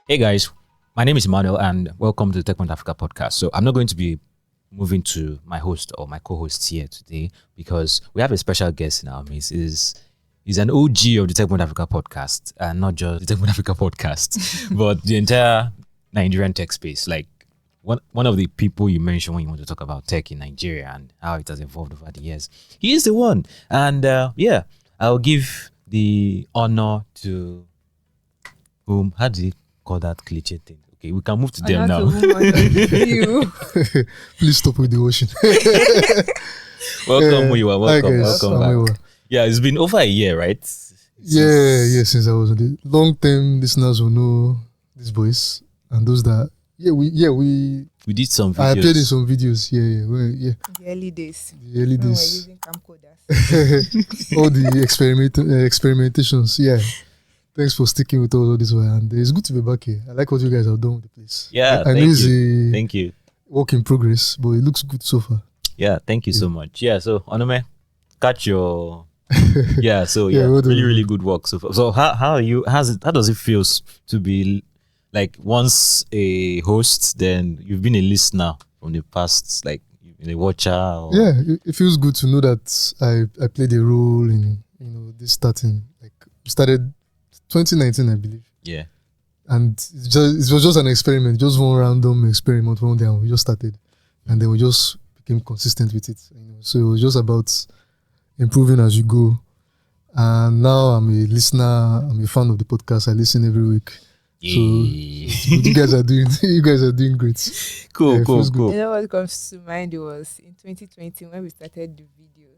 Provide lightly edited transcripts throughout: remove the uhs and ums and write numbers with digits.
Hey guys, my name is Emmanuel and welcome to the Techpoint Africa Podcast. So I'm not going to be moving to my host or my co-hosts here today because we have a special guest in our midst. He's an OG of the Techpoint Africa Podcast, and not just the Techpoint Africa Podcast, but the entire Nigerian tech space. Like one of the people you mention when you want to talk about tech in Nigeria and how it has evolved over the years. He is the one. And I'll give the honor to whom? How do you call that cliche thing? Okay, we can move to them now. Please stop with the ocean. Welcome, Muyiwa. Welcome back. Muyiwa. Yeah, it's been over a year, right? Since I was on the long-term listeners will know this voice, and those that we did some videos. I played in some videos. The early days. The early when days. we're using camcorders. All the experimentations. Yeah. Thanks for sticking with us all this way, and it's good to be back here. I like what you guys have done with the place. Yeah, I know it's thank you. Work in progress, but it looks good so far. Yeah, thank you so much. Yeah, so Onome, catch your really good work so far. So how are you? How does it feel to be like once a host, then you've been a listener from the past, like a watcher? Or? Yeah, it feels good to know that I played a role in this starting. Like we started 2019, I believe. Yeah. And it was just an experiment, just one random experiment one day, and we just started, and then we just became consistent with it. So it was just about improving as you go. And now I'm a listener. I'm a fan of the podcast. I listen every week. Yeah. So you guys are doing great. Cool. You know what comes to mind was in 2020 when we started the video.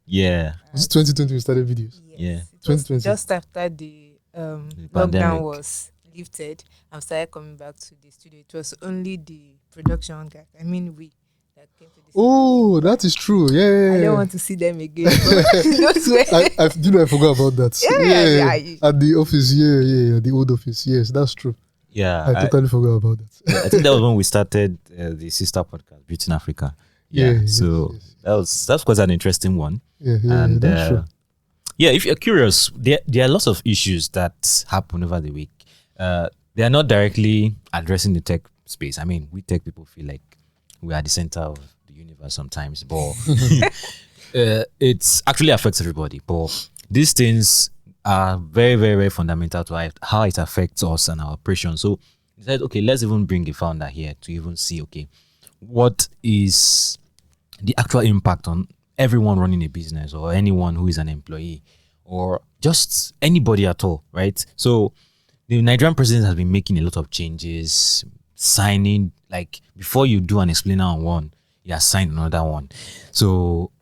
Yeah. Was it 2020 we started videos? Yes. Yeah. 2020. Just after the pandemic lockdown was lifted and started coming back to the studio. It was only the production guy. I mean, we that came to the studio. Oh, that is true. Yeah. I don't want to see them again. Those were I forgot about that. Yeah. At the office, at the old office. Yes, that's true. Yeah. I totally forgot about that. I think that was when we started the sister podcast, Beauty in Africa. Yeah. Yes. That's quite an interesting one. Yeah, and that's true. Yeah, if you're curious, there are lots of issues that happen over the week. They are not directly addressing the tech space. I mean, we tech people feel like we are the center of the universe sometimes, but it actually affects everybody. But these things are very, very, very fundamental to how it affects us and our operation. So we said, okay, let's even bring a founder here to even see, okay, what is the actual impact on everyone running a business or anyone who is an employee or just anybody at all, right? So the Nigerian president has been making a lot of changes, signing, like before you do an explainer on one, he has signed another one. So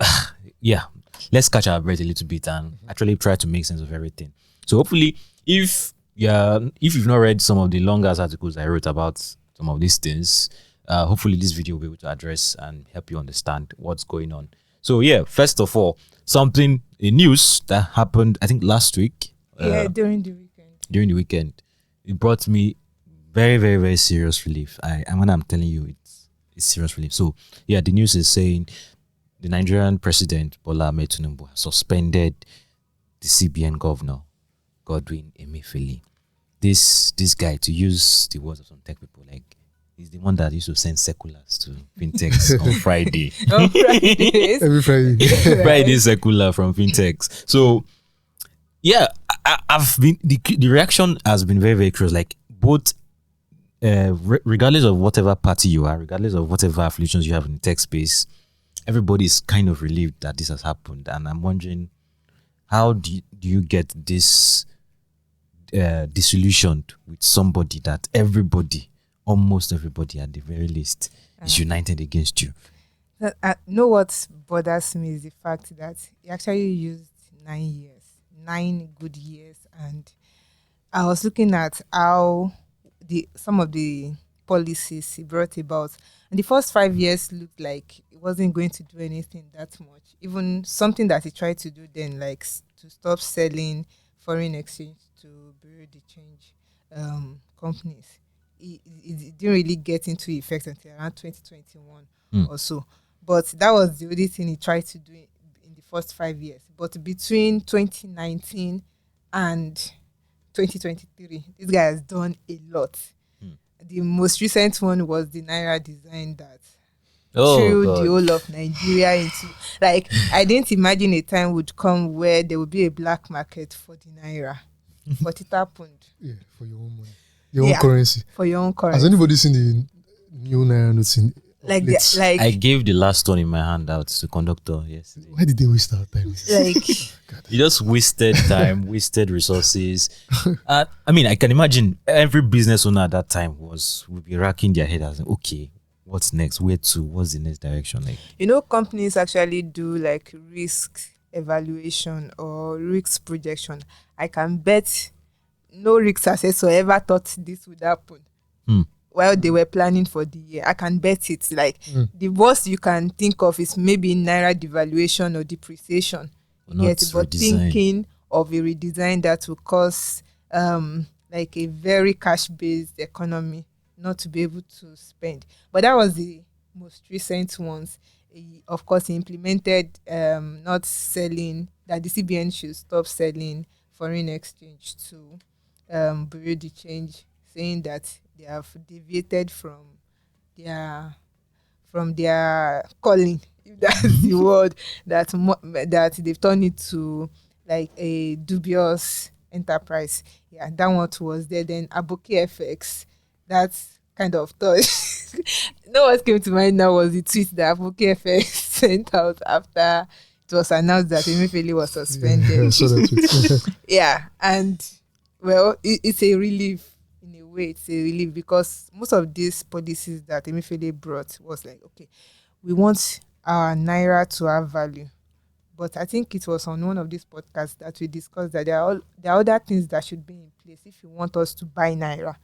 yeah, let's catch our breath a little bit and actually try to make sense of everything. So hopefully if you've not read some of the longer articles I wrote about some of these things, hopefully this video will be able to address and help you understand what's going on. So yeah, first of all, a news that happened, I think last week. During the weekend. During the weekend, it brought me very, very, very serious relief. And when I'm telling you, it's serious relief. So yeah, the news is saying the Nigerian president Bola Ahmed Tinubu suspended the CBN governor Godwin Emefiele. This guy, to use the words of some tech people, like he's the one that used to send circulars to fintechs on Friday. Every Friday. Friday circular from fintechs. So yeah, I've been the reaction has been very, very close. Like both, regardless of whatever party you are, regardless of whatever affiliations you have in the tech space, everybody is kind of relieved that this has happened. And I'm wondering, how do you get this disillusioned with somebody that almost everybody at the very least is united against you? Know what bothers me is the fact that he actually used 9 good years, and I was looking at how some of the policies he brought about, and the first 5 years looked like it wasn't going to do anything that much. Even something that he tried to do then, like to stop selling foreign exchange to bureau de change companies, it didn't really get into effect until around 2021 or so. But that was the only thing he tried to do in the first 5 years. But between 2019 and 2023, this guy has done a lot. the most recent one was the Naira design that Oh, threw God. the whole of Nigeria into, like, I didn't imagine a time would come where there would be a black market for the Naira, for it happened. Yeah, for your own money, your own Yeah. currency. For your own Has currency. anybody seen the new Naira notes in? Like, Let's- I gave the last one in my hand out to conductor yesterday. Why did they waste our time? like, You just wasted time, wasted resources. I mean, I can imagine every business owner at that time would be racking their head as, okay, what's next? Where to? What's the next direction? Like, companies actually do like risk evaluation or risk projection. I can bet no risk assessor ever thought this would happen while they were planning for the year. I can bet it. Like, the worst you can think of is maybe Naira devaluation or depreciation. not But redesign. thinking of a redesign that will cause like a very cash-based economy not to be able to spend. But that was the most recent ones. Of course, he implemented not selling, that the CBN should stop selling foreign exchange to bureau de change, saying that they have deviated from their calling, if that's the word, that they've turned it to like a dubious enterprise. Yeah, that one was there. Then Aboki FX, that's kind of thought. No, what came to mind now was the tweet that Aboki FX sent out after it was announced that Emefiele was suspended. Yeah, I saw that tweet. Yeah, and well, it's a relief in a way. It's a relief because most of these policies that Emefiele brought was like, okay, we want our Naira to have value. But I think it was on one of these podcasts that we discussed that there are other things that should be in place if you want us to buy Naira.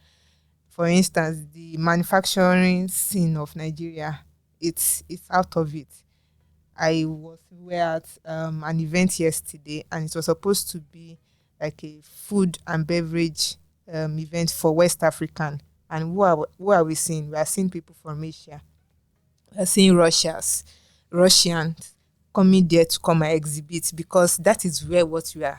For instance, the manufacturing scene of Nigeria, it's out of it. We were at an event yesterday, and it was supposed to be like a food and beverage event for West African. And who are we seeing? We are seeing people from Asia. We are seeing Russians coming there to come and exhibit, because that is where what we are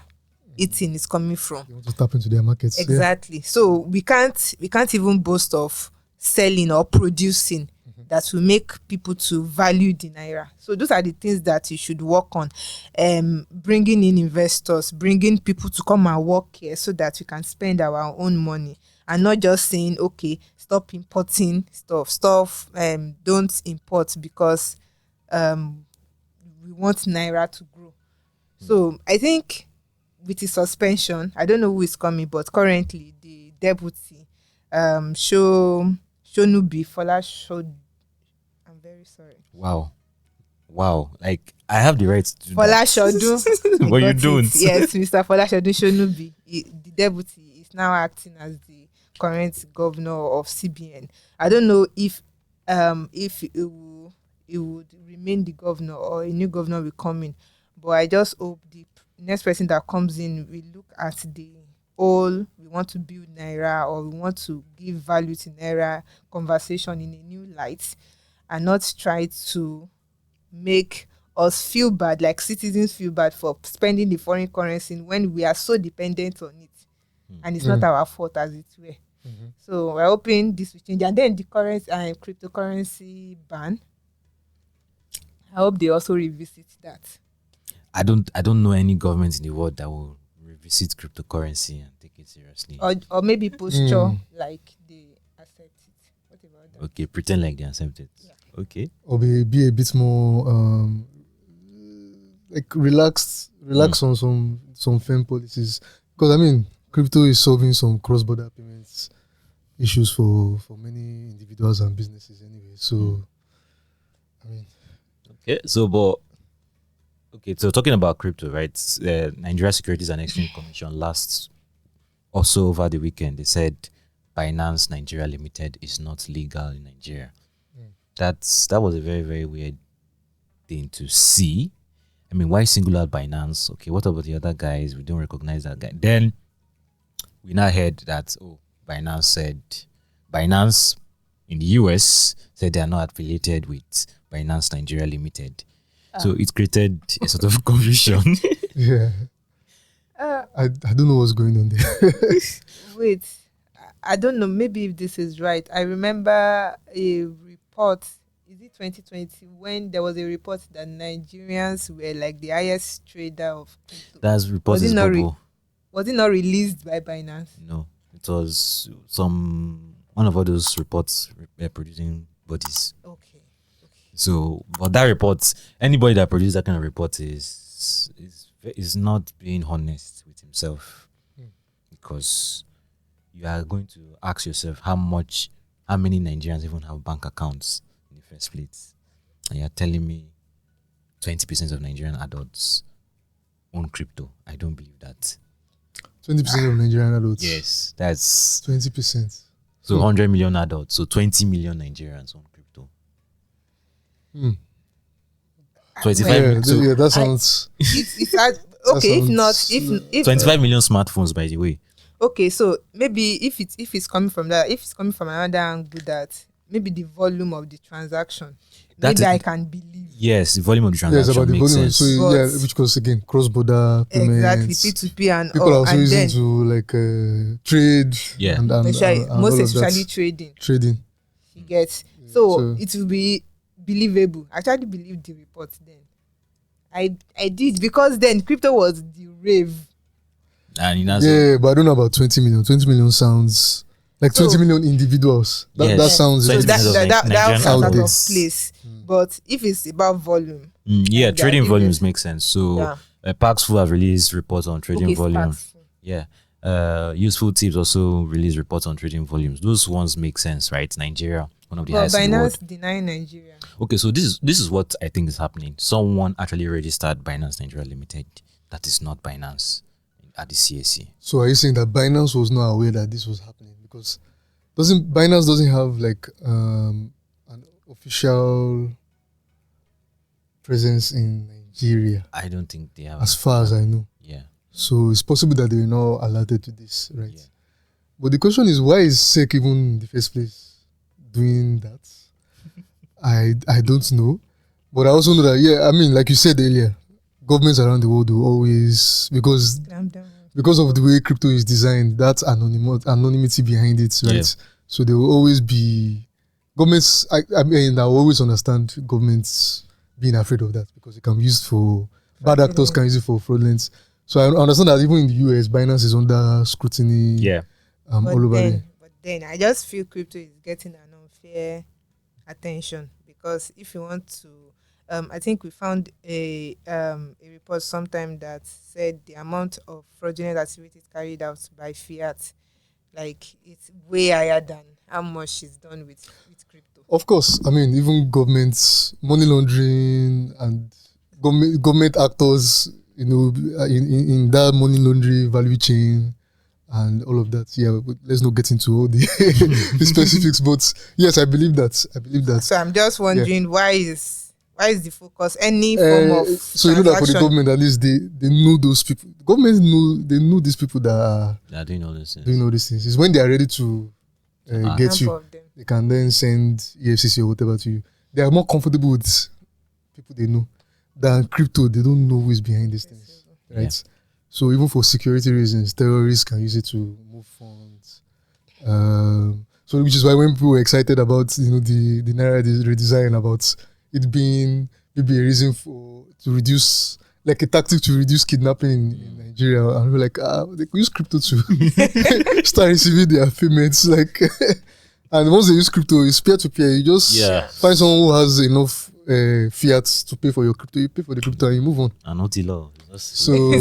eating is coming from. You want to tap into their markets. Exactly. So we can't even boast of selling or producing that will make people to value the Naira. So those are the things that you should work on. Bringing in investors, bringing people to come and work here so that we can spend our own money, and not just saying, okay, stop importing stuff, don't import because we want Naira to grow. So I think with the suspension, I don't know who is coming, but currently the deputy, Shonubi Fola showed. I'm very sorry. Wow. Like, I have the right to do Fola that. Shodu. But you don't. Yes, Mr. Fola Shodu Shonubi, the deputy, is now acting as the current governor of CBN. I don't know if it would remain the governor or a new governor will come in, but I just hope the next person that comes in will look at the whole, we want to build Naira or we want to give value to Naira conversation in a new light, and not try to make us feel bad, like citizens feel bad for spending the foreign currency when we are so dependent on it. And it's not our fault, as it were. So we're hoping this will change. And then the current cryptocurrency ban, I hope they also revisit that. I don't know any government in the world that will revisit cryptocurrency and take it seriously. Or maybe posture like they accept it. What about that? Okay, pretend like they accept it. Yeah. Okay. Or be a bit more like relax on some firm policies, because I mean crypto is solving some cross-border payments issues for many individuals and businesses anyway. So I mean, so talking about crypto, right? Nigeria Securities and Exchange Commission also over the weekend, they said Binance Nigeria Limited is not legal in Nigeria. That was a very, very weird thing to see. I mean, why single out Binance? Okay, what about the other guys? We don't recognize that guy. Then we now heard that Binance in the US said they are not affiliated with Binance Nigeria Limited. So it created a sort of confusion. yeah. I don't know what's going on there. Wait, I don't know, maybe if this is right. I remember a report, is it 2020, when there was a report that Nigerians were like the highest trader of crypto. That's report is bubble. Was it not released by Binance? No, it was one of all those reports producing bodies. Okay. So, but that report, anybody that produces that kind of report is not being honest with himself, because you are going to ask yourself how many Nigerians even have bank accounts in the first place, and you're telling me 20% of Nigerian adults own crypto. I don't believe that. 20% of Nigerian adults. Yes, that's 20%. So 100 million adults, so 20 million Nigerians own crypto. 25. Yeah, that sounds. It's okay. If 25 million smartphones, by the way. Okay, so maybe if it's coming from that, if it's coming from another angle, that maybe the volume of the transaction, maybe I can believe. Yes, the volume of the transaction Yes, about the makes volume. sense. So yeah, which goes again cross-border payments. Exactly, P2P and people are also and using then, to like trade. Yeah. and most all of that. especially trading. Trading. You get so it will be believable. I actually believed the report then. I did, because then crypto was the rave. And But I don't know about 20 million. 20 million sounds like 20 million individuals. That sounds. So that was out of Nigerian place. But if it's about volume, trading volumes make sense. So Paxful have released reports on trading volume. Yeah. Useful Tips also release reports on trading volumes. Those ones make sense, right? Nigeria, one of the highest in the world. Binance denying Nigeria. Okay, so this is what I think is happening. Someone actually registered Binance Nigeria Limited. That is not Binance at the CAC. So are you saying that Binance was not aware that this was happening? Because Binance doesn't have like an official presence in Nigeria. I don't think they have. As far as I know. Yeah. So it's possible that they were not alerted to this, right? Yeah. But the question is, why is SEC even in the first place doing that? I don't know. But I also know that, I mean, like you said earlier, governments around the world will always, because of the way crypto is designed, that's anonymity behind it, right? Yeah. So there will always be governments. I mean, I always understand governments being afraid of that, because it can be used for bad actors, can use it for fraudulence. So I understand that even in the US, Binance is under scrutiny. Yeah. All over there. But then I just feel crypto is getting an unfair attention, because if you want to, I think we found a report sometime that said the amount of fraudulent activities carried out by fiat, like it's way higher than how much is done with crypto. Of course, I mean, even governments, money laundering and government actors, you know, in that money laundering value chain and all of that. Yeah, but let's not get into all the, the specifics. But yes, I believe that. So I'm just wondering, why is the focus any form of so you know that for the government, at least they know those people. Governments know these people that are doing all these things. Doing all these things. It's when they are ready to get you, they can then send EFCC or whatever to you. They are more comfortable with people they know than crypto. They don't know who is behind these things, right? Yeah. So even for security reasons, terrorists can use it to move funds. So which is why when people were excited about the Naira redesign, about it being maybe a reason to reduce, like a tactic to reduce kidnapping in Nigeria, and we're like, they could use crypto to start receiving their payments, like. And once they use crypto, it's peer-to-peer. You just find someone who has enough fiat to pay for your crypto. You pay for the crypto and you move on. And not law. So,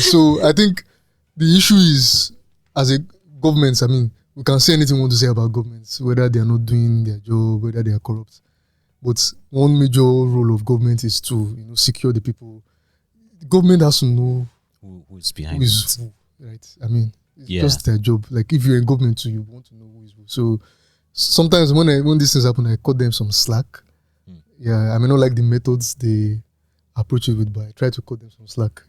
so I think the issue is, as a government, I mean, we can say anything we want to say about governments, whether they are not doing their job, whether they are corrupt. But one major role of government is to secure the people. The government has to know who is behind it. Right? I mean, it's just their job. Like if you're in government too, you want to know who is who. So sometimes when these things happen, I cut them some slack. Yeah, I may not like the methods they approach it with, but I try to cut them some slack.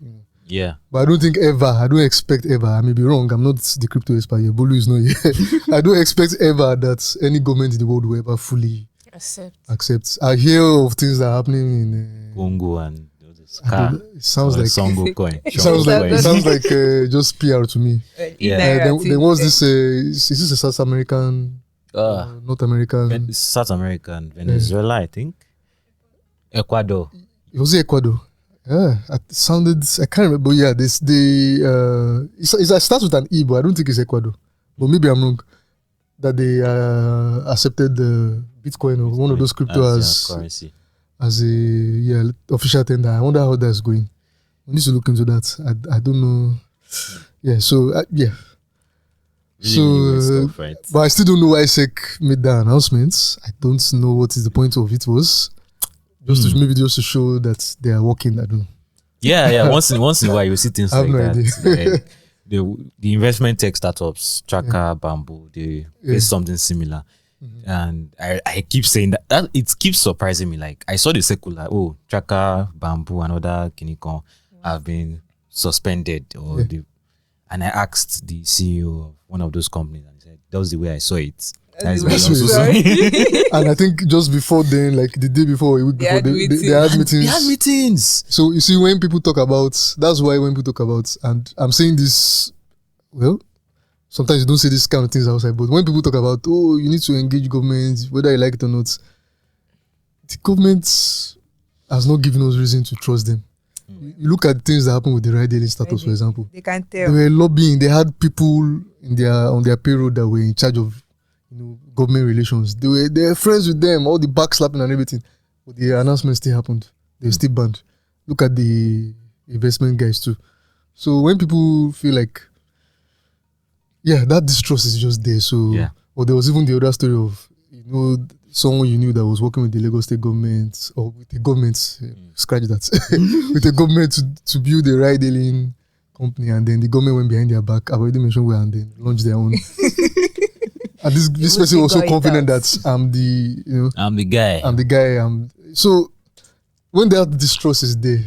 Yeah. But I don't expect ever, I may be wrong, I'm not the crypto expert here, Bolu is not here. I don't expect ever that any government in the world will ever fully accept. I hear of things that are happening in Congo and others. It sounds like Songo coin. it sounds like Coin. it sounds like just PR to me. Yeah. There was this. Is this a South American, North American? South American, Venezuela, I think. Ecuador. It was Ecuador. Yeah, it sounded. I can't remember. But yeah, it starts with an E, but I don't think it's Ecuador. But maybe I'm wrong. That they accepted the Bitcoin or one of those crypto as currency. As a official tender. I wonder how that's going. We need to look into that. I don't know. Yeah. So yeah. Really new stuff, right? But I still don't know why SEC made that announcement. I don't know what is the point of it was. Just to maybe just to show that they are working. I don't know. Yeah. Once in a while you see things I have like no that. idea. Like, the investment tech startups, Tracker, Bamboo, they face something similar. And I keep saying that it keeps surprising me. Like I saw the circular, Tracker, Bamboo, and other Kinikon have been suspended and I asked the CEO of one of those companies and he said, that was the way I saw it. That is why I also saw it. And I think just before then, like the day before, a week before, they had meetings. They had meetings. So you see, when people talk about, that's why when people talk about, and I'm saying this, well, sometimes you don't say this kind of things outside, but when people talk about, you need to engage government, whether you like it or not, the government has not given us reason to trust them. You look at things that happen with the ride-hailing startups, for example. They can They tell. were lobbying. They had people on their payroll that were in charge of government relations. They were friends with them, all the backslapping and everything. But the announcement still happened. They were still banned. Look at the investment guys too. So when people feel like, that distrust is just there. So, or there was even the other story of, someone you knew that was working with the Lagos state government or with the government, scratch that, with the government to build a ride-hailing company, and then the government went behind their back. I've already mentioned where, and then launched their own. And this person was so confident that I'm the guy. So when that distrust is there,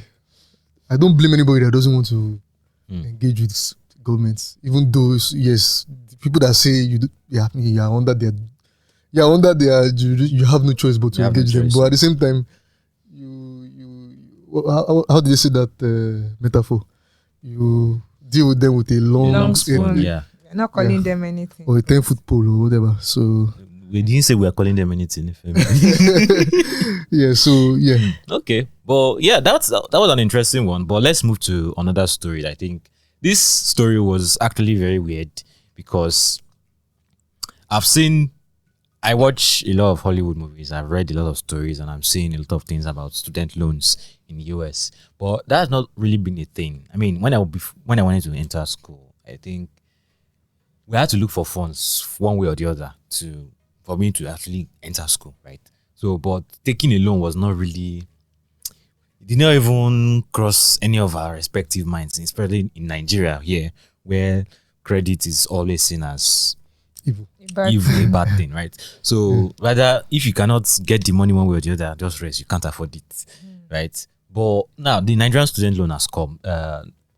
I don't blame anybody that doesn't want to engage with government, even though the people that say you are under their you have no choice but to engage them. But at the same time, how do you say that metaphor? You deal with them with a long spoon. Yeah. You're not calling them anything. Or a 10-foot pole or whatever. So we didn't say we are calling them anything. Okay. But that was an interesting one. But let's move to another story. I think this story was actually very weird because I watch a lot of Hollywood movies. I've read a lot of stories and I'm seeing a lot of things about student loans in the US. But that's not really been a thing. I mean, when I wanted to enter school, I think we had to look for funds one way or the other for me to actually enter school, right? So, but taking a loan was not really, it did not even cross any of our respective minds, especially in Nigeria here, where credit is always seen as a bad thing, right? So rather, if you cannot get the money one way or the other, just rest, you can't afford it, right? But now the Nigerian student loan has come.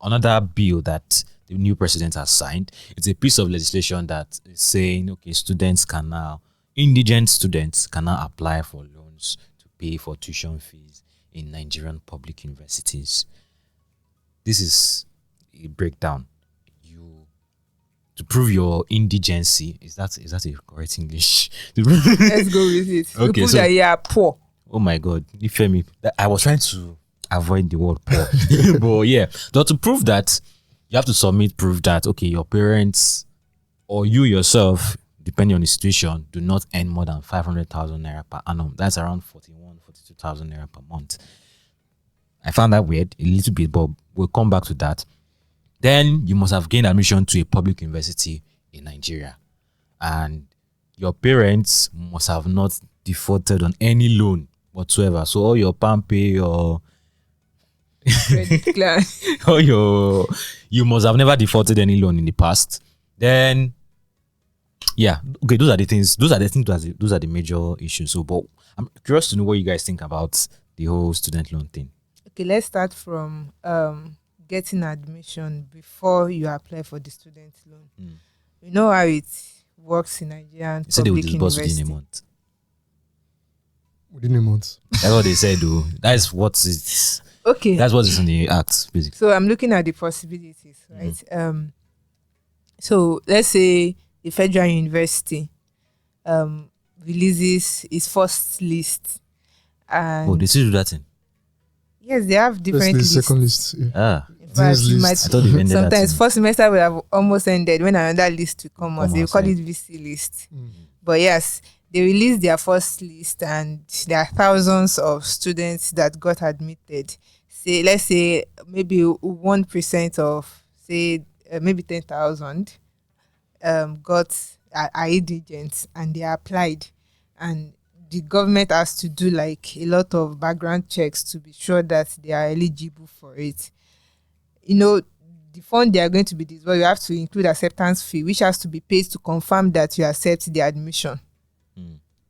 Another bill that the new president has signed. It's a piece of legislation that is saying, okay, indigent students can now apply for loans to pay for tuition fees in Nigerian public universities. This is a breakdown. To prove your indigency, is that a correct English? Let's go with it. Okay, so that you are poor. Oh my God, Ifemi, I was trying to avoid the word poor, but so to prove that, you have to submit proof that your parents or you yourself, depending on the situation, do not earn more than 500,000 naira per annum. That's around 42,000 naira per month. I found that weird a little bit, but we'll come back to that. Then you must have gained admission to a public university in Nigeria. And your parents must have not defaulted on any loan whatsoever. So all your PAMPay or you must have never defaulted any loan in the past. Then those are the things. Those are the major issues. So, but I'm curious to know what you guys think about the whole student loan thing. Okay, let's start from getting admission before you apply for the student loan. You know how it works in Nigerian public university. Within a month. Within a month. That's what they said, though. That's what it's. Okay. That's what is in the act, basically. So I'm looking at the possibilities, right? So let's say the federal university releases its first list, and Oh, they still do that thing. yes, they have First different list, lists. second list. Yeah. Ah, In fact, you list. might- I thought they ended that sometimes thing. first semester will have almost ended when another list will come out. They out, call yeah. it VC list. But yes, they released their first list, and there are thousands of students that got admitted. Say, let's say maybe 1% of say maybe 10,000 got are agents, and they applied, and the government has to do like a lot of background checks to be sure that they are eligible for it. You know, the fund they are going to be disbursed, you have to include acceptance fee, which has to be paid to confirm that you accept the admission.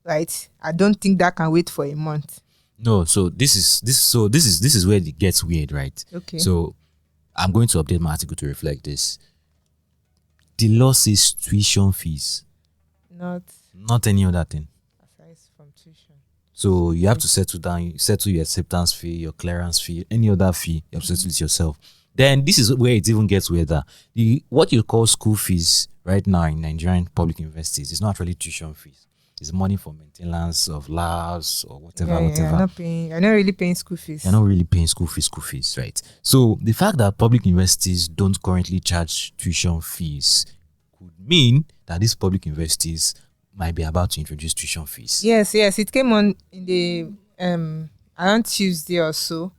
Right? I don't think that can wait for a month. No, so this is where it gets weird, right? Okay. So I'm going to update my article to reflect this. The law says tuition fees, not any other thing. Aside from tuition. So you have to settle your acceptance fee, your clearance fee, any other fee, you have to settle it yourself. Then this is where it even gets weirder. What you call school fees right now in Nigerian public universities is not actually tuition fees. It's money for maintenance of labs or whatever. You're not really paying school fees. You're not really paying school fees, right? So the fact that public universities don't currently charge tuition fees could mean that these public universities might be about to introduce tuition fees. Yes, it came on in the around Tuesday or so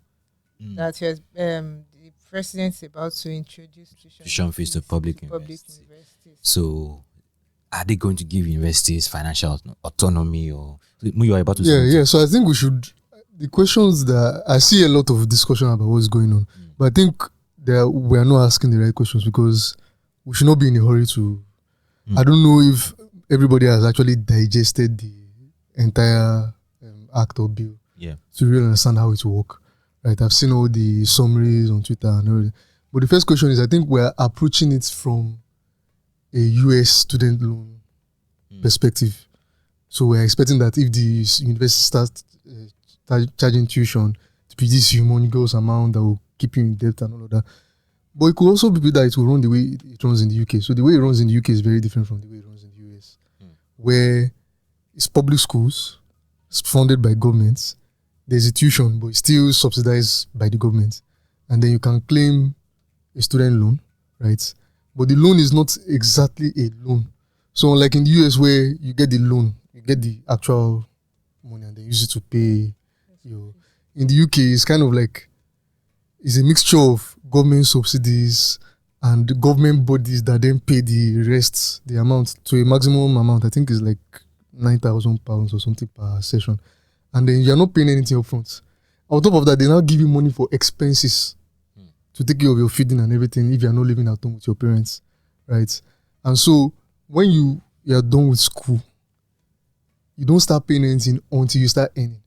that the president is about to introduce tuition fees to public universities. So are they going to give universities financial autonomy, or you are about to say? Yeah. So I think we should. The questions that I see a lot of discussion about what's going on, but I think that we are not asking the right questions, because we should not be in a hurry to. I don't know if everybody has actually digested the entire act or bill to really understand how it will work. Right? I've seen all the summaries on Twitter and everything. But the first question is, I think we're approaching it from a US student loan perspective. So we're expecting that if the university starts charging tuition to be this humongous amount that will keep you in debt and all of that. But it could also be that it will run the way it runs in the UK. So the way it runs in the UK is very different from the way it runs in the US, where it's public schools, it's funded by governments. There's a tuition, but it's still subsidized by the government. And then you can claim a student loan, right? But the loan is not exactly a loan. So unlike in the US, where you get the loan, you get the actual money and they use it to pay your. In the UK, it's kind of like, it's a mixture of government subsidies and the government bodies that then pay the rest, the amount, to a maximum amount. I think it's like £9,000 or something per session. And then you're not paying anything up front. On top of that, they now give you money for expenses to take care of your feeding and everything if you're not living at home with your parents, right? And so when you are done with school, you don't start paying anything until you start earning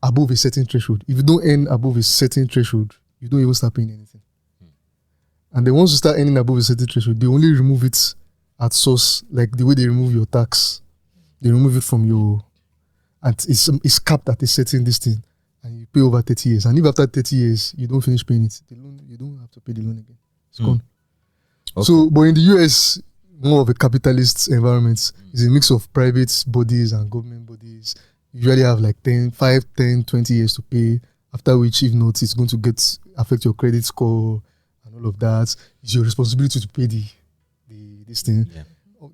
above a certain threshold. If you don't earn above a certain threshold, you don't even start paying anything. And then once you start earning above a certain threshold, they only remove it at source, like the way they remove your tax. They remove it from your, and it's capped at a certain distance, and you pay over 30 years. And if after 30 years you don't finish paying it, the loan, you don't have to pay the loan again. It's gone. Okay. So, but in the US, more of a capitalist environment, it's a mix of private bodies and government bodies. You usually have like 5, 10, 20 years to pay, after which, if not, it's going to affect your credit score and all of that. It's your responsibility to pay this thing. Yeah.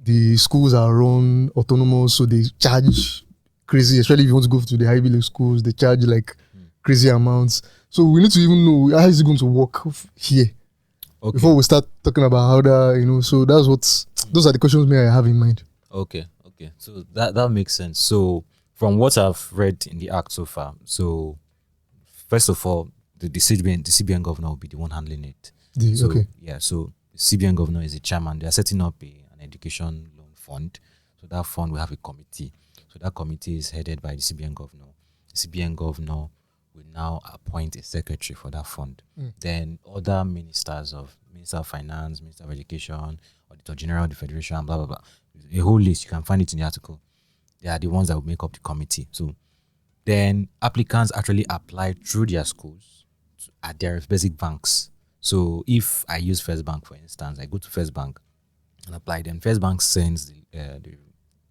The schools are run autonomous, so they charge crazy, especially if you want to go to the Ivy League schools, they charge like crazy amounts. So we need to even know how is it going to work here before we start talking about how that, so those are the questions I have in mind. Okay. So that makes sense. So from what I've read in the act so far, so first of all, the CBN governor will be the one handling it. So the CBN governor is the chairman. They are setting up an education loan fund. So that fund will have a committee. So that committee is headed by the CBN governor. The CBN governor will now appoint a secretary for that fund. Then other Minister of Finance, Minister of Education, Auditor General of the Federation, blah, blah, blah. A whole list. You can find it in the article. They are the ones that will make up the committee. So then applicants actually apply through their schools, at their basic banks. So if I use First Bank, for instance, I go to First Bank and apply. Then First Bank sends the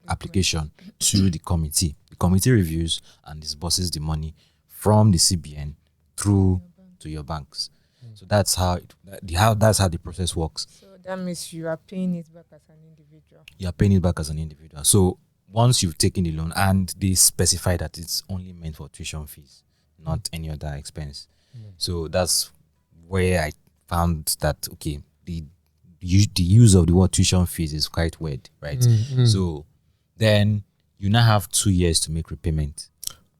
application to the committee. The committee reviews and disburses the money from the CBN through to your banks. So that's how the process works. So that means you are paying it back as an individual. You are paying it back as an individual. So once you've taken the loan, and they specify that it's only meant for tuition fees, not any other expense. So that's where I found that okay, the use of the word tuition fees is quite weird, right? So then you now have 2 years to make repayment.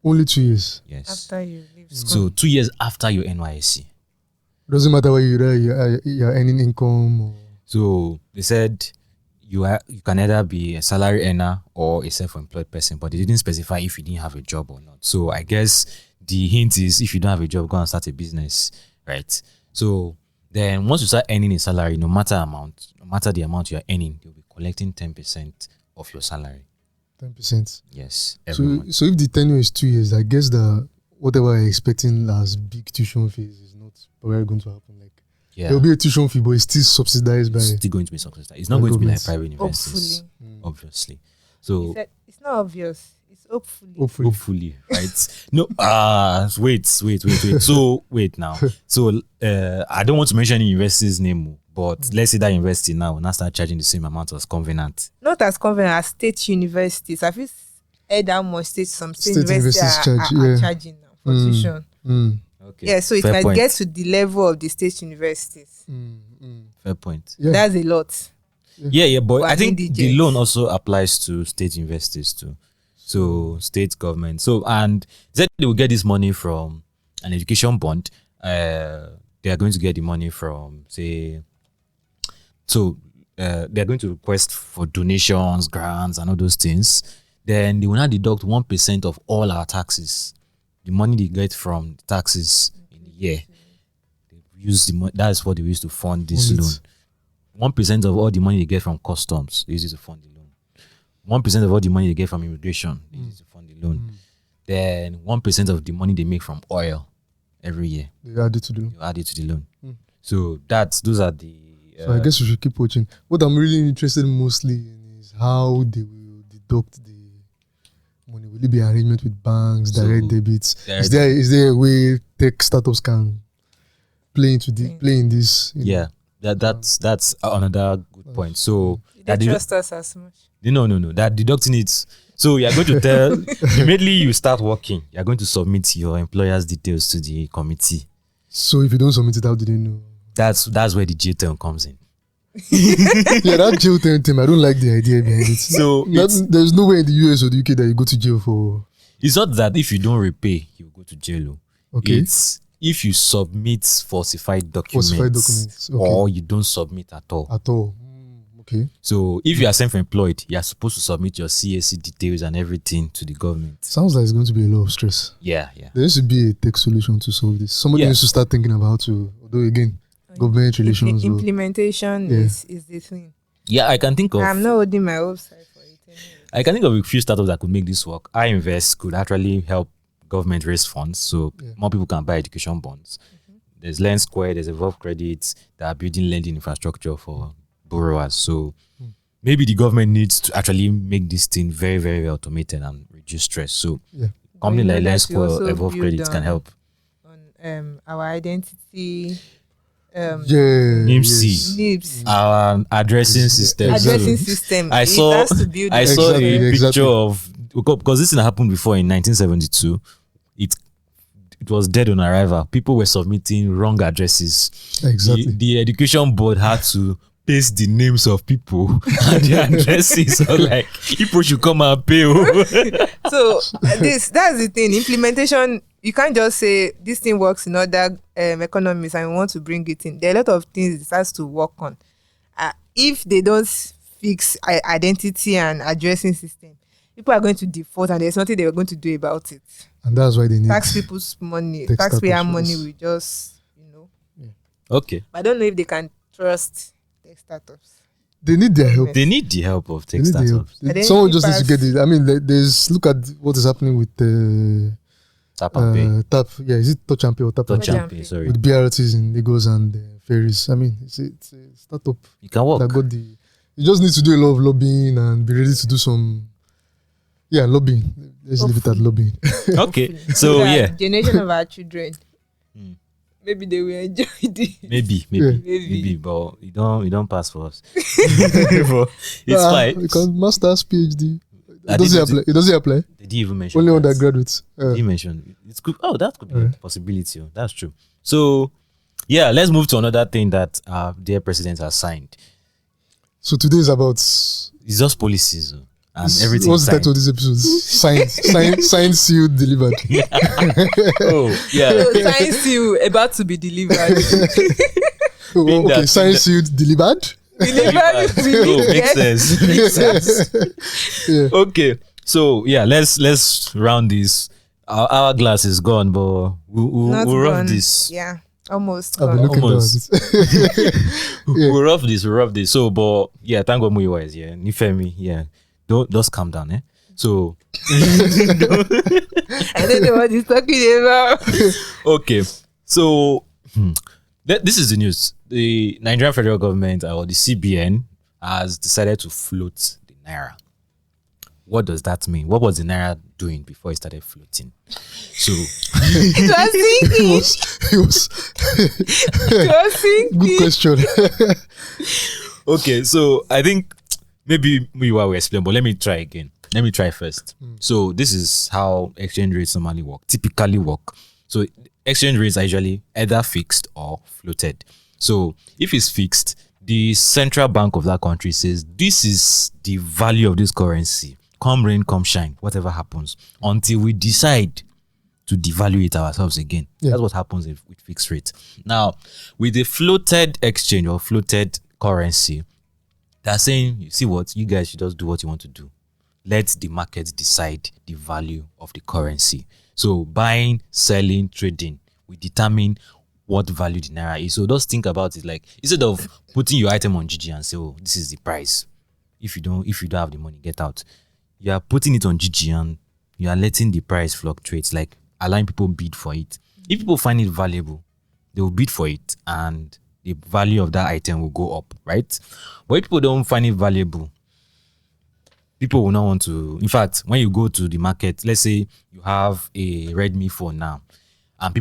Only 2 years. Yes. After you leave school. So 2 years after your NYSC. Doesn't matter where you're earning income. Or... So they said you can either be a salary earner or a self-employed person, but they didn't specify if you didn't have a job or not. So I guess the hint is if you don't have a job, go and start a business, right? So then once you start earning a salary, no matter the amount you are earning, they'll be collecting 10% of your salary. 10%. Yes. Every month. So if the tenure is 2 years, I guess that whatever you're expecting as big tuition fees is not probably going to happen. Like there'll be a tuition fee, but it's still subsidized by. It's still going to be subsidized. It's not going to be like private universities. Hopefully. Obviously. So it's not obvious. It's hopefully. Hopefully, right? No, wait. So wait now. So I don't want to mention any university's name, but let's say that university now will not start charging the same amount as Covenant. Not as Covenant, as state universities. Have you heard how much some state universities are charging now for tuition? Okay. Yeah, so it might get to the level of the state universities. Fair point. Yeah. That's a lot. Yeah, but I think indigent. the loan also applies to state universities too. So state government. So and they will get this money from an education bond. They are going to get the money from say. So they are going to request for donations, grants, and all those things. Then they will not deduct 1% of all our taxes. The money they get from the taxes in the year, they use the money. That's what they use to fund this loan. 1% of all the money they get from customs, they use it to fund the loan. 1% of all the money they get from immigration, they use it to fund the loan. Then 1% of the money they make from oil every year, they add it to the loan. you add it to the loan. So those are the. So I guess we should keep watching. What I'm really interested mostly in is how they will deduct the money. Will it be arrangement with banks, direct debits? Is there a way tech startups can play in this? Yeah, that's another good point. So They trust us as much. No. That deducting it. So you're going to tell immediately you start working, you're going to submit your employer's details to the committee. So if you don't submit it, how do they know? That's where the jail term comes in. Yeah, that jail term, I don't like the idea behind it. So there's no way in the US or the UK that you go to jail for. It's not that if you don't repay, you go to jail. Okay. It's if you submit falsified documents, Okay. or you don't submit at all. Okay. So if you are self-employed, you are supposed to submit your CAC details and everything to the government. Sounds like it's going to be a lot of stress. Yeah. There needs to be a tech solution to solve this. Somebody needs to start thinking about how to, although again, government relations. Implementation is the thing. Yeah, I can think of. I'm not holding my hopes high for it anyway. I can think of a few startups that could make this work. iInvest could actually help government raise funds so more people can buy education bonds. There's Lend Square, there's Evolve Credits that are building lending infrastructure for borrowers. So maybe the government needs to actually make this thing very, very automated and reduce stress. So company like Lend Square, Evolve Credits can help. On our identity. NIMSI, our addressing system. I saw a picture of, because this thing happened before in 1972. It was dead on arrival. People were submitting wrong addresses. Exactly. The education board had to paste the names of people and the addresses. So like, people should come and pay. So that's the thing. Implementation, you can't just say this thing works in other economies and we want to bring it in. There are a lot of things it has to work on. If they don't fix identity and addressing system, people are going to default and there's nothing they are going to do about it. And that's why they need tax people's money. Taxpayer money will just, Okay. I don't know if they can trust tech startups. They need their help. They need the help of tech startups. Someone just needs to get it. I mean, look at what is happening with Tap and pay. Tap. Yeah, is it Touch and Pay or Tap and Touch Pay? and pay, sorry. With BRTs in Lagos and ferries. I mean, it's a startup You can work. that got the. You just need to do a lot of lobbying and be ready to do some. Yeah, lobbying. Let's leave it at lobbying. Okay. So that yeah. generation of our children, Hmm. maybe they will enjoy it. Maybe, but you don't pass for us. But it's fine. You can master's PhD. I It doesn't didn't- apply. It doesn't apply. Did you even mention Only that? undergraduates. Did you mention it's good? Oh, that could be a Alright. possibility. Oh. That's true. So yeah, let's move to another thing that our dear president has signed. So today is about. It's just policies oh, and everything. What's the signed. title of this episode? Signed, sealed, delivered. Oh yeah. So sign seal about to be delivered. Oh, okay, that- signed, sealed, delivered. Delivered. Oh, makes sense. Makes sense. Yeah. Okay, so yeah, let's round this. Our hourglass is gone, but we'll Not rough gone. this. Yeah, almost I've been gone. looking down at Almost. it. Yeah. We'll rough this. So, but yeah, thank God Muyiwa is here. Nifemi, yeah. Don't just calm down, eh? So I don't know what he's talking about. okay, so this is the news. The Nigerian federal government or the CBN has decided to float the Naira. What does that mean? What was the Naira doing before it started floating? So It was It was thinking. It was thinking. good question. okay, so I think maybe Muyiwa will explain, but let me try again. Let me try first. So this is how exchange rates normally work, typically work. So exchange rates are usually either fixed or floated. So if it's fixed, the central bank of that country says this is the value of this currency. Come rain, come shine, whatever happens, until we decide to devalue it ourselves again. Yeah. That's what happens with fixed rate. Now, with the floated exchange or floated currency, they're saying, you see what, you guys should just do what you want to do. Let the market decide the value of the currency. So buying, selling, trading, we determine what value the Naira is. So just think about it like, instead of putting your item on GG and say, oh, this is the price. If you don't have the money, get out. You are putting it on GG and you are letting the price fluctuate, like allowing people bid for it. If people find it valuable, they will bid for it and the value of that item will go up, right? But if people don't find it valuable, people will not want to. In fact, when you go to the market, let's say you have a Redmi phone now, and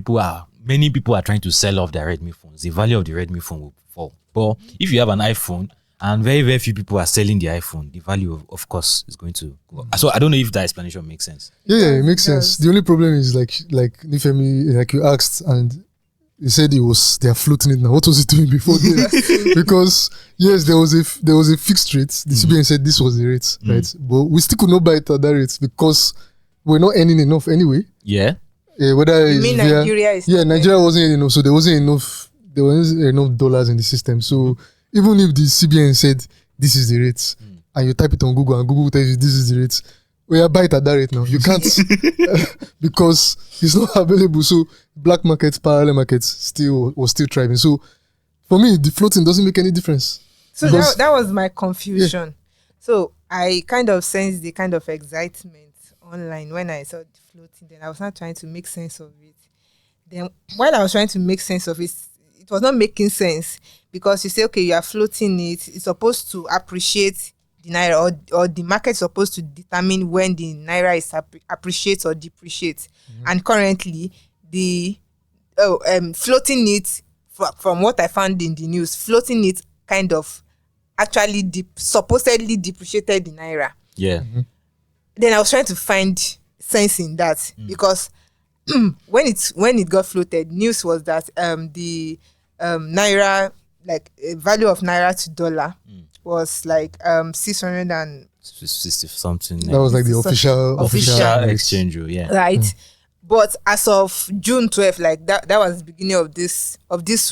many people are trying to sell off their Redmi phones, the value of the Redmi phone will fall. But if you have an iPhone and very, very few people are selling the iPhone, the value of course is going to go up. So I don't know if that explanation makes sense. Yeah, it makes It does. sense. The only problem is like Nifemi, like you asked, and he said they are floating it now. What was it doing before then? Because yes, there was a fixed rate. The CBN said this was the rate, right? But we still could not buy it at that rate because we're not earning enough anyway. Yeah. Whether You it's mean via, Nigeria is yeah, not Nigeria wasn't enough, so there wasn't enough dollars in the system. So even if the CBN said this is the rate, and you type it on Google and Google tells you this is the rate, we are buy it at that rate now. You can't because it's not available. So black markets, parallel markets was still thriving. So for me, the floating doesn't make any difference. So Because- that was my confusion. So I kind of sensed the kind of excitement online when I saw the floating. Then I was not trying to make sense of it. Then while I was trying to make sense of it, it was not making sense because you say, okay, you are floating it. It's supposed to appreciate the Naira or the market is supposed to determine when the Naira is appreciates or depreciates. And currently, the floating it, from what I found in the news, floating it kind of actually supposedly depreciated the Naira. Yeah. Then I was trying to find sense in that because when it got floated, news was that the Naira, like value of Naira to dollar was like 600 and 60 something. That was like the official official rate. exchange rule, yeah. right. But as of June 12th, like that was the beginning of this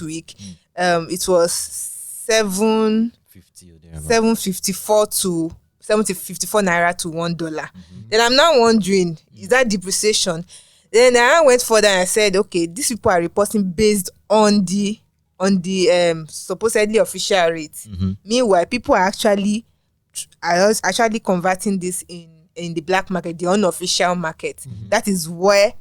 week. It was 50 or thereabout. 754 Naira to $1. Then I'm now wondering, is that depreciation? Then I went further and I said, okay, these people are reporting based on the supposedly official rate. Meanwhile, people are actually converting this in the black market, the unofficial market. That is where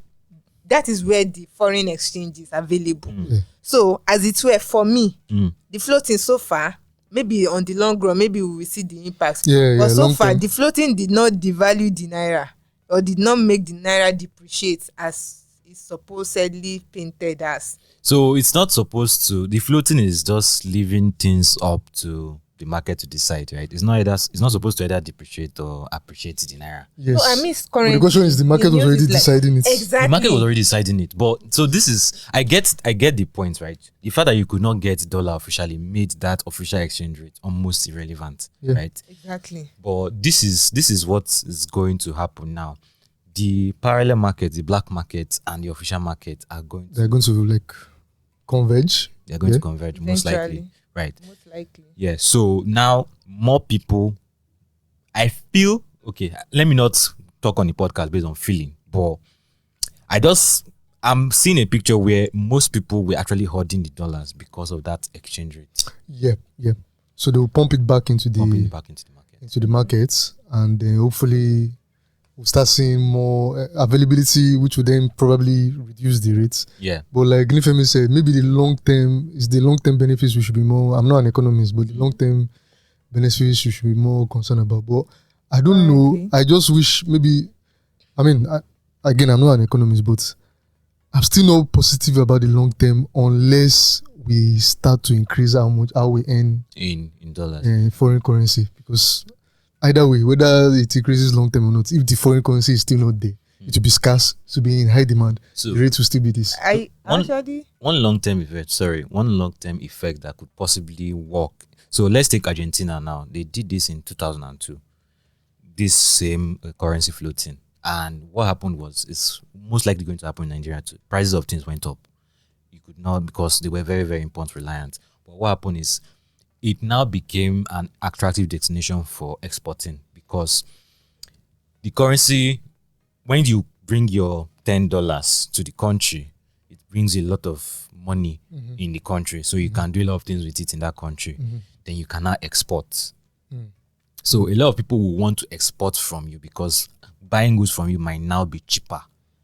that is where the foreign exchange is available. Yeah. So as it were for me, Mm. the floating so far, maybe on the long run, maybe we will see the impact. Yeah, but yeah, so long far, term. the floating did not devalue the naira or did not make the naira depreciate as it's supposedly painted as. So it's not supposed to. The floating is just leaving things up to the market to decide, right? It's not supposed to either depreciate or appreciate the naira. Yes. So I mean, But currently, the question is, the market was news already is like- deciding it. Exactly. The market was already deciding it, but so this is I get the point, right? The fact that you could not get dollar officially made that official exchange rate almost irrelevant, Yeah. right? Exactly. But this is what is going to happen now. The parallel market, the black market, and the official market are going to They're going to like converge. they're going Yeah. to converge most likely, Eventually. right? Most likely. Yeah. So now more people, I feel okay. Let me not talk on the podcast based on feeling, but I'm seeing a picture where most people were actually hoarding the dollars because of that exchange rate, Yeah, yeah. So they will pump it back into pumping the it back into the market. markets, and then hopefully we'll start seeing more availability, which will then probably reduce the rates. Yeah. But like Nifemi said, maybe the long term benefits we should be more. I'm not an economist, but the long term benefits we should be more concerned about. But I don't know. Currently. I just wish maybe. I mean, again, I'm not an economist, but I'm still not positive about the long term unless we start to increase how we earn In dollars. foreign currency, because either way, whether it increases long term or not, if the foreign currency is still not there, it will be scarce, to be in high demand. So The rate will still be this. I one- actually one long-term effect that could possibly work. So let's take Argentina now. They did this in 2002, this same currency floating, and what happened was it's most likely going to happen in Nigeria too. Prices of things went up. You could not, because they were very, very import reliant. But what happened is it now became an attractive destination for exporting, because the currency, when you bring your $10 to the country, it brings a lot of money in the country. So you can do a lot of things with it in that country. Then you cannot export. So a lot of people will want to export from you because buying goods from you might now be cheaper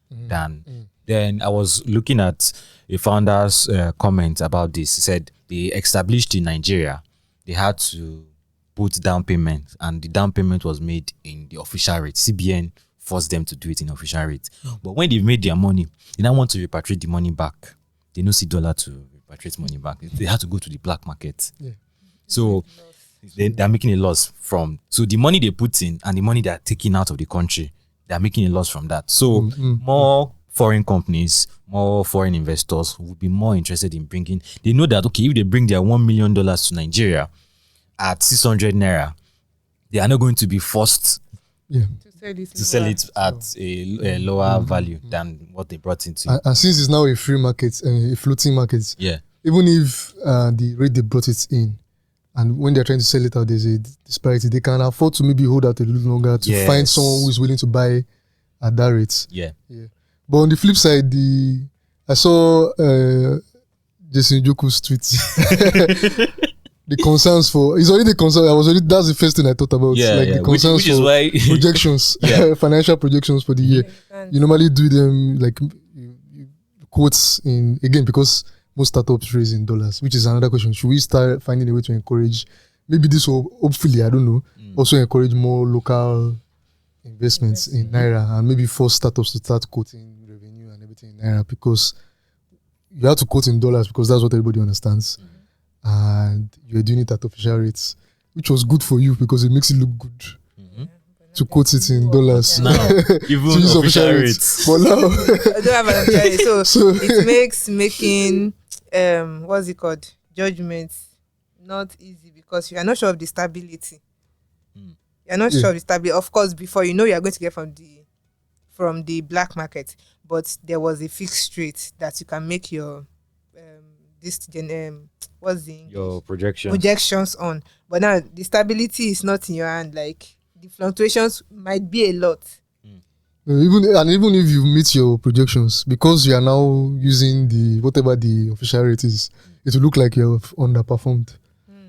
than. Then I was looking at a founder's comment about this. He said they established in Nigeria, they had to put down payment, and the down payment was made in the official rate. CBN forced them to do it in official rate. But when they've made their money, they now want to repatriate the money back. They don't see dollar to repatriate money back. They have to go to the black market. Yeah. So they're making a loss from. So the money they put in and the money they're taking out of the country, they're making a loss from that. So more foreign companies, more foreign investors would be more interested in bringing. They know that, okay, if they bring their $1 million to Nigeria at 600 Naira, they are not going to be forced Yeah. to sell it. at a lower value than what they brought into. And since it's now a free market, a floating market, Yeah. even if the rate they brought it in, and when they're trying to sell it out, there's a disparity, they can afford to maybe hold out a little longer to find Yes. someone who is willing to buy at that rate. Yeah. But on the flip side, I saw Jason Joku's tweets. The concerns for, it's already the concern. That's the first thing I thought about. Yeah, like yeah. the concerns Which is for why projections, Yeah. financial projections for the year. You normally do them like quotes in, again, because most startups raise in dollars, which is another question. Should we start finding a way to encourage, maybe this will hopefully, I don't know, also encourage more local investments in Naira, and maybe force startups to start quoting revenue and everything in Naira, because you have to quote in dollars because that's what everybody understands. And you're doing it at official rates, which was good for you because it makes it look good to quote it in dollars. Now, To even use official rates. But now, I don't have an idea. So So- it makes making what's it called, judgments not easy because you are not sure of the stability. You're not Yeah. sure of the stability. Of course, before you know you are going to get from the black market, but there was a fixed rate that you can make your what's the English? Your projection. projections on. But now the stability is not in your hand. Like the fluctuations might be a lot. even if you meet your projections, because you are now using the whatever the official rate is, it will look like you have underperformed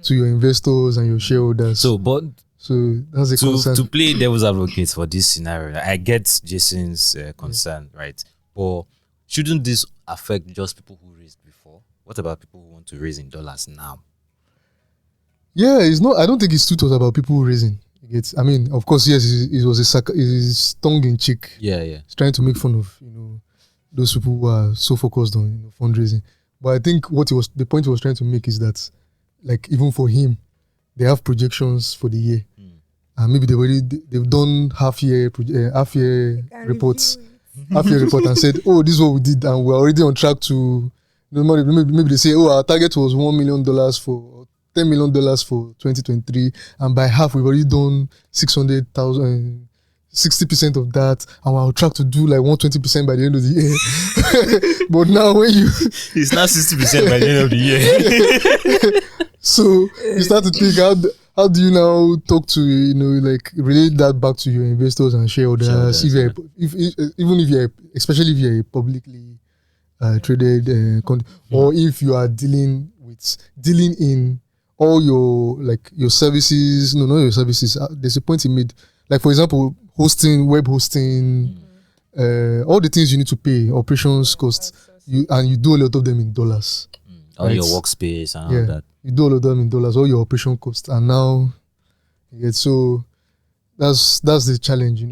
to your investors and your shareholders. So, but So that's a concern. to play devil's advocate for this scenario, I get Jason's concern, right? But shouldn't this affect just people who raised before? What about people who want to raise in dollars now? Yeah, it's not. I don't think it's too tough about people raising. I mean, of course, yes, it was it's tongue in cheek. Yeah. It's trying to make fun of those people who are so focused on fundraising. But I think the point he was trying to make is that, like, even for him, they have projections for the year, and maybe they've done half year reports, and said, oh, this is what we did, and we're already on track to. Maybe they say, oh, our target was $1 million for $10 million for 2023, and by half we've already done 600,000, 60% of that, and we're on track to do like 120% by the end of the year. But now when it's not 60% by the end of the year. So you start to think, how do you now talk to like relate that back to your investors and shareholders? Especially if you're a publicly traded or if you are dealing in all your services. No, not your services. There's a point he made. Like, for example, web hosting, all the things you need to pay, operations costs, and you do a lot of them in dollars. All your workspace and all that. You do all of them in dollars, all your operation costs. And now, so that's the challenge,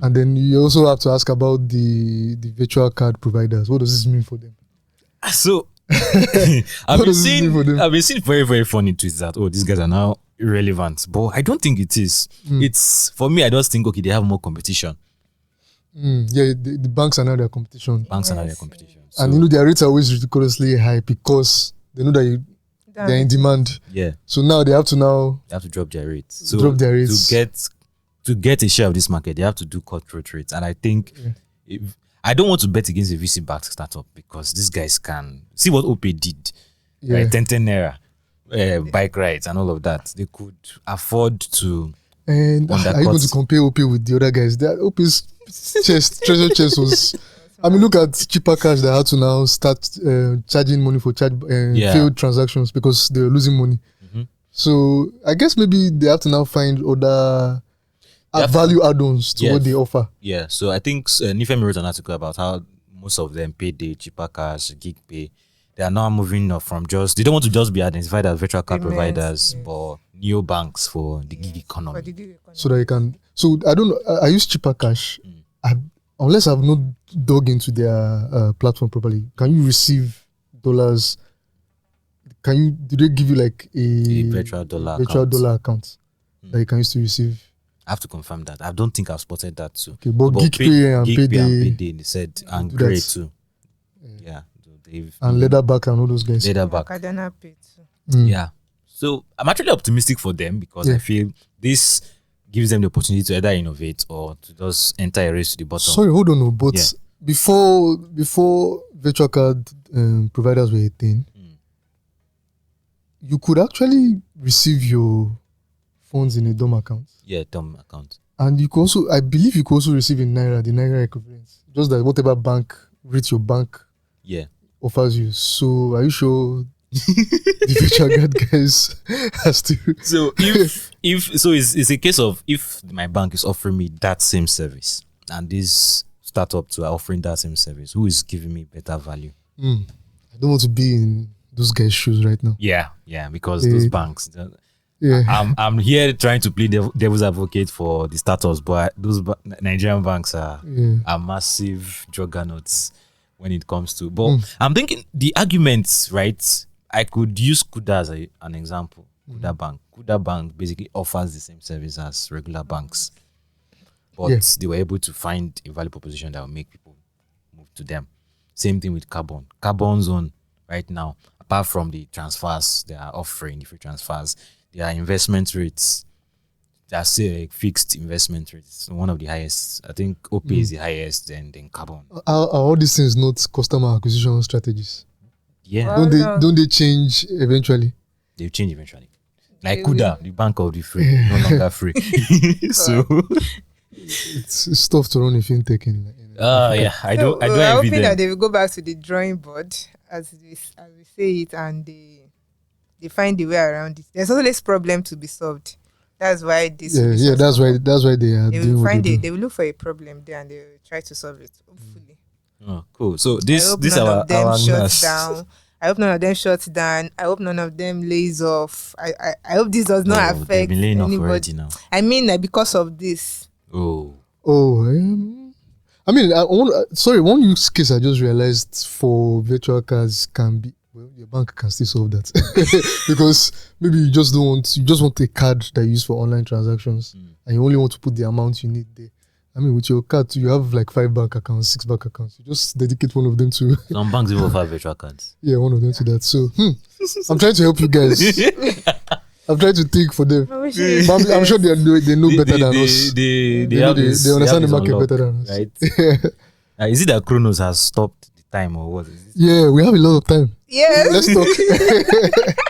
And then you also have to ask about the virtual card providers. What does this mean for them? So I've been seeing very, very funny tweets that, oh, these guys are now irrelevant. But I don't think it is. It's, for me, I just think, okay, they have more competition. Yeah, the banks are now their competition. So, and their rates are always ridiculously high because they know that they're in demand. Yeah. So now they have to drop their rates. So to get a share of this market, they have to do cutthroat rates. And I think I don't want to bet against a VC-backed startup because these guys can see what OP did. Yeah. Right? 10 Naira, bike rides and all of that. They could afford to. And are you going to compare OP with the other guys? OP's treasure chest was. I mean, look at cheaper cash that had to now start charging money for failed transactions because they were losing money. So I guess maybe they have to now find other value add-ons to what they offer. Yeah, so I think Nifemi wrote an article about how most of them paid the cheaper cash, gig pay. They are now moving up from they don't want to just be identified as virtual card providers, but neobanks for the gig economy. So that you can. So I don't know. I use cheaper cash. Unless I've not dug into their platform properly. Can you receive dollars? Do they give you like a virtual dollar account that you can use to receive? I have to confirm that. I don't think I've spotted that too. Okay, but GigPay and Payday, they said, and Great too. Yeah. And Leatherback and all those guys. Yeah. So I'm actually optimistic for them because I feel this gives them the opportunity to either innovate or to just enter a race to the bottom. Sorry, hold on. But before virtual card providers were a thing, you could actually receive your funds in a DOM account. Yeah, DOM account. And you could also, I believe you could also receive in Naira, the Naira equivalent. Just that whatever bank rate your bank offers you. So are you sure the virtual card guys has to? So it's a case of if my bank is offering me that same service and these startups are offering that same service, who is giving me better value? I don't want to be in those guys' shoes right now. Yeah, because those banks. I'm here trying to play devil's advocate for the startups, but those Nigerian banks are massive juggernauts when it comes to. But I'm thinking the arguments, right? I could use Kuda as an example. Kuda Bank basically offers the same service as regular banks, but they were able to find a value proposition that will make people move to them. Same thing with Carbon Zone right now. Apart from the transfers they are offering, the free transfers, their investment rates, they are still fixed investment rates. One of the highest. I think OP is the highest, then Carbon. Are all these things not customer acquisition strategies? Yeah. Don't they change eventually? They change eventually. Like Kuda, the bank of the free, no longer free. So it's tough to run a fintech in I don't I'm envy hoping them. that they will go back to the drawing board as we say it, and they find the way around it. There's always problem to be solved. That's why this. That's why they are. They will find it. They will look for a problem there and they will try to solve it. Hopefully. Oh, cool. So I this hope this none our of them our shuts nurse. down. I hope none of them shuts down. I hope none of them lays off. I hope this does not Oh, they've affect been laying off anybody. already now. I mean, like, because of this. Oh, I mean, sorry, one use case I just realized for virtual cards can be, well, your bank can still solve that because maybe you just want a card that you use for online transactions, and you only want to put the amount you need there. I mean, with your card, you have like 5 bank accounts, 6 bank accounts. You just dedicate one of them to some banks even offer virtual cards. yeah, one of them to that. So I'm trying to help you guys. I'm trying to think for them. But I'm sure they know better than us. They They understand the market better than us. right? Is it that Chronos has stopped the time or what? Is it? Yeah, we have a lot of time. Yes. Let's talk.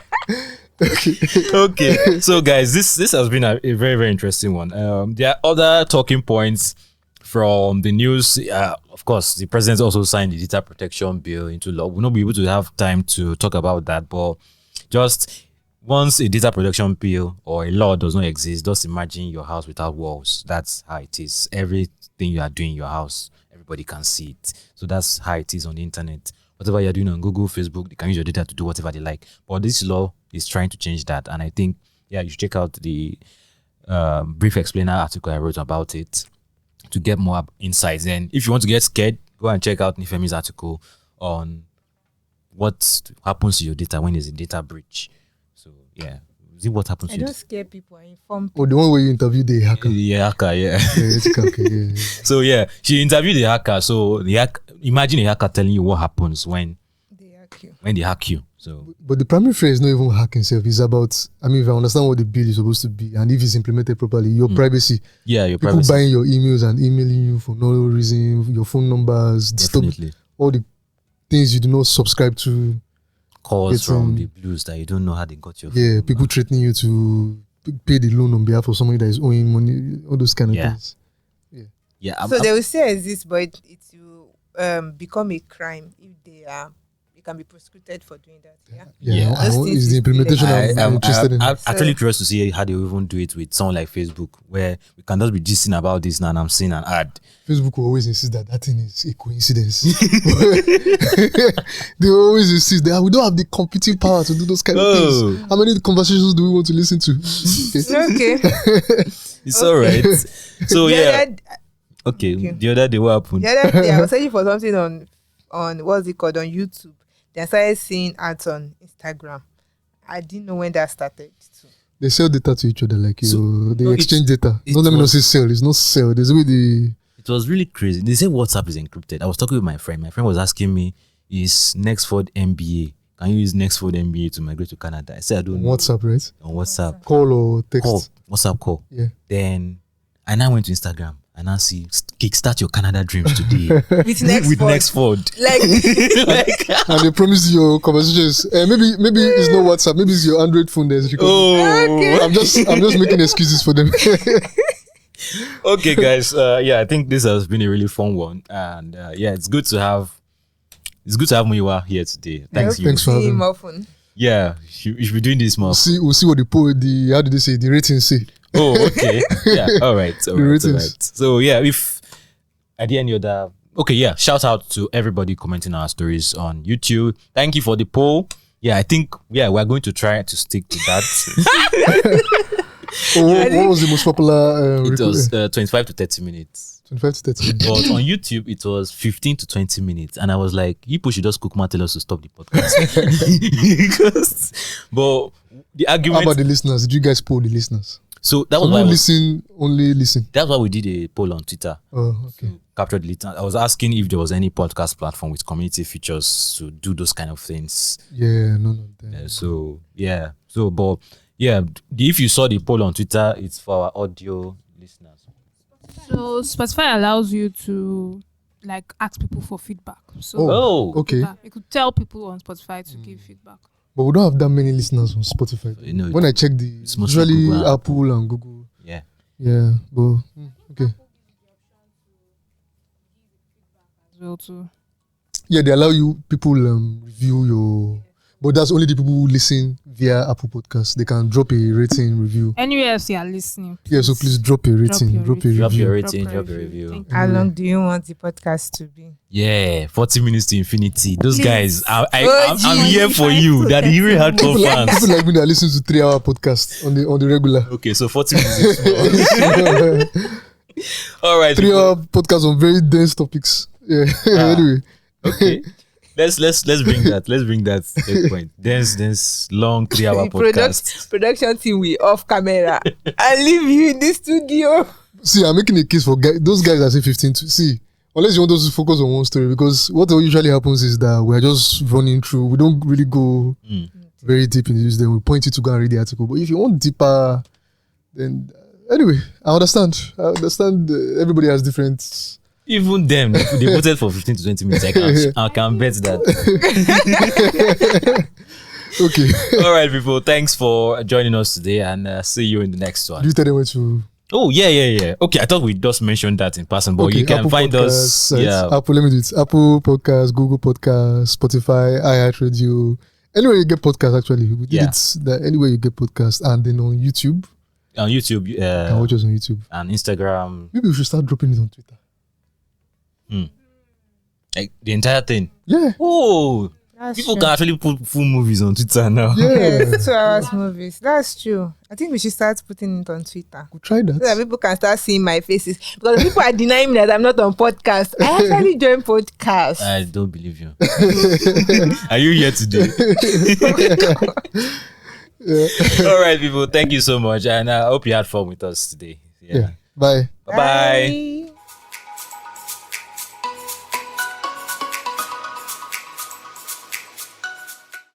Okay. So guys, this has been a very, very interesting one. There are other talking points from the news. Of course, the president also signed the data protection bill into law. We'll not be able to have time to talk about that, but just once a data protection bill or a law does not exist, just imagine your house without walls. That's how it is. Everything you are doing in your house, everybody can see it. So that's how it is on the internet. Whatever you're doing on Google, Facebook, they can use your data to do whatever they like. But this law is trying to change that. And I think, you should check out the brief explainer article I wrote about it to get more insights. And if you want to get scared, go and check out Nifemi's article on what happens to your data when there's a data breach. So, see what happens I to don't scare people. I inform people. Oh, the one where you interview the hacker. the hacker, Yeah, it's okay. Yeah. So she interviewed the hacker. So imagine a hacker telling you what happens when They hack you. they hack you. So But the primary phrase is not even hacking itself. It's about, I mean, if I understand what the bill is supposed to be, and if it's implemented properly, your privacy. your People privacy. buying your emails and emailing you for no reason, your phone numbers, Definitely. all the things you do not subscribe to. Calls from Getting- the blues that you don't know how they got your Yeah, phone people number. threatening you to pay the loan on behalf of somebody that is owing money, all those kind of Yeah. things. Yeah, So they will still exist, but it will become a crime if they are. You can be prosecuted for doing that. Yeah. Yeah. I Those want, things is the is implementation really- I'm interested in. I'm So- actually curious to see how they will even do it with someone like Facebook, where we can just be gisting about this now and I'm seeing an ad. Facebook will always insist that thing is a coincidence. They always insist that we don't have the computing power to do those kind of Oh. things. How many conversations do we want to listen to? Okay. Okay. It's all right. So The yeah, other- okay. Okay. The other day, what happened? The other day, I was searching for something on what's it called on YouTube. Then I started seeing ads on Instagram. I didn't know when that started. So. They sell data to each other like So- you. They no, exchange data. it Don't let me not was- say sell. It's not sell. There's a way the It was really crazy. They say WhatsApp is encrypted. I was talking with my friend. My friend was asking me, "Is Nextford MBA? Can you use Nextford MBA to migrate to Canada?" I said, "I don't know." WhatsApp, right? On WhatsApp Call or text. call, WhatsApp call. Yeah. Then I now went to Instagram and I see kickstart your Canada dreams today With next with one. Nextford. Like And they promise you your conversations. Maybe it's not WhatsApp. Maybe it's your Android phone that's recording. Oh, I'm just making excuses for them. okay, guys. I think this has been a really fun one, and it's good to have Muyiwa here today. Thanks, you. Thanks for see having him me. often. Yeah, you should be doing this more. We'll see what the how did they say the ratings say. Oh, okay. Yeah. All right. All right. ratings. So if at the end you're the shout out to everybody commenting our stories on YouTube. Thank you for the poll. Yeah, I think we're going to try to stick to that. What was the most popular? It was 25 to 30 minutes. 25 to 30. But on YouTube, it was 15 to 20 minutes. And I was like, you people should just tell us to stop the podcast. But the How argument. about the listeners? Did you guys poll the listeners? So that So was why only listen. that's why we did a poll on Twitter. Oh, okay. Captured the listeners. I was asking if there was any podcast platform with community features to do those kind of things. Yeah, no. If you saw the poll on Twitter, it's for our audio listeners. So Spotify allows you to like ask people for feedback. So Oh, Okay. you could tell people on Spotify to give feedback. But we don't have that many listeners on Spotify. You know, When I check it's mostly usually Google. Apple and Google. yeah. Yeah, but okay. As well too. Yeah, they allow you people review your, but that's only the people who listen via Apple Podcasts, they can drop a rating review. Anywhere else you are listening. Yeah, so please drop a rating, drop a Drop review. your rating, drop your review. Thank you. How long do you want the podcast to be? Yeah, 40 minutes to infinity. Those Please. guys, I'm geez. here for you. That you really hardcore fans. People like me that listen to 3-hour podcast on the regular. Okay, so 40 minutes is small. All right. 3-hour podcast on very dense topics. Yeah. Anyway. Okay. Let's bring that. Let's bring that point. Dense, long 3-hour podcast. Production team we off camera. I leave you in the studio. See, I'm making a case for those guys that say 15 to see. Unless you want us to focus on one story, because what usually happens is that we're just running through. We don't really go very deep in this. Then we point you to go and read the article. But if you want deeper, then anyway, I understand. Everybody has different. Even them, they voted for 15 to 20 minutes. I can bet that. Okay. All right, people. Thanks for joining us today, and see you in the next one. Do you tell them what to? Oh, yeah. Okay, I thought we just mentioned that in person, but Okay, you can Apple find Podcasts, us. Yeah. Apple, let me do it. Apple Podcasts, Google Podcasts, Spotify, iHeartRadio. Anywhere you get podcasts, actually. We did it anywhere you get podcasts. And then on YouTube. On YouTube. You can watch us on YouTube. And Instagram. Maybe we should start dropping it on Twitter. Like the entire thing. Yeah. Oh, That's people true. can actually put full movies on Twitter now. Yeah. Yes, 2 hours movies. That's true. I think we should start putting it on Twitter. We'll try So that that. people can start seeing my faces. Because people are denying me that I'm not on podcast. I actually joined podcast. I don't believe you. Are you here today? All right, people. Thank you so much, and I hope you had fun with us today. Yeah. Bye. Bye.